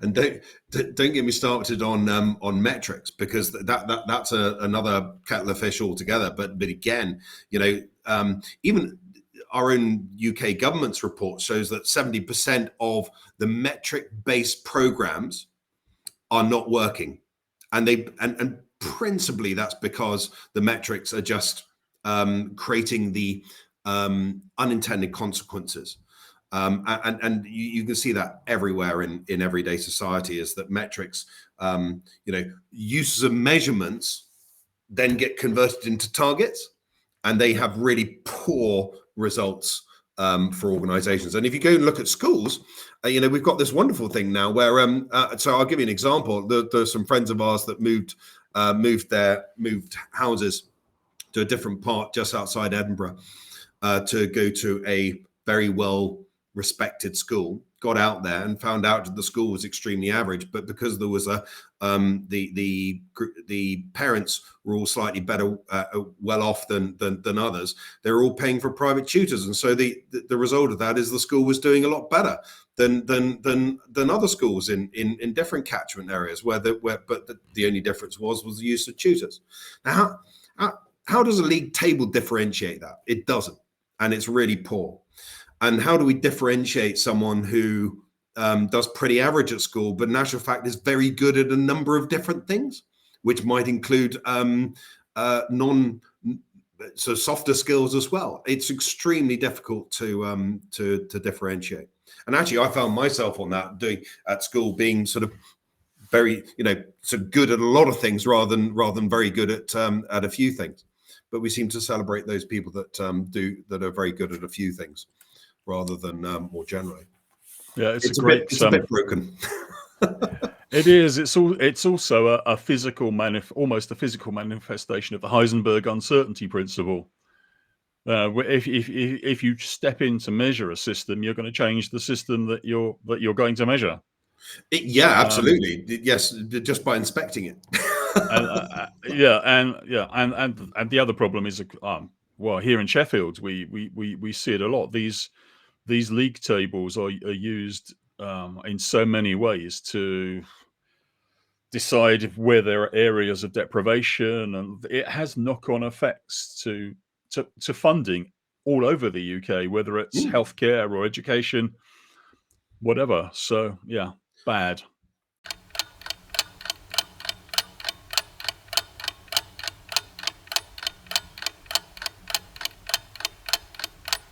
And don't get me started on metrics, because that's another kettle of fish altogether. But again, even our own UK government's report shows that 70% of the metric-based programs are not working, and principally that's because the metrics are just creating the unintended consequences. And you can see that everywhere in everyday society, is that metrics, uses of measurements then get converted into targets, and they have really poor results for organizations. And if you go and look at schools, we've got this wonderful thing now where, so I'll give you an example. There's some friends of ours that moved houses to a different part just outside Edinburgh to go to a very well respected school. Got out there and found out that the school was extremely average, but because there was the parents were all slightly better well off than others, they were all paying for private tutors, and so the result of that is the school was doing a lot better than other schools in different catchment areas but the only difference was the use of tutors. Now, how does a league table differentiate that? It doesn't, and it's really poor. And how do we differentiate someone who does pretty average at school, but in actual fact is very good at a number of different things, which might include softer skills as well? It's extremely difficult to differentiate. And actually, I found myself on that, doing at school, being sort of very, sort of good at a lot of things rather than very good at a few things. But we seem to celebrate those people that are very good at a few things, rather than more generally. Yeah, it's a bit broken. It is. It's also a physical almost a physical manifestation of the Heisenberg uncertainty principle. If you step in to measure a system, you're going to change the system that you're going to measure. Yeah, absolutely. Yes, just by inspecting it. And the other problem is, well, here in Sheffield, we see it a lot. These league tables are used in so many ways to decide where there are areas of deprivation, and it has knock-on effects to funding all over the UK, whether it's healthcare or education, whatever. So yeah, bad.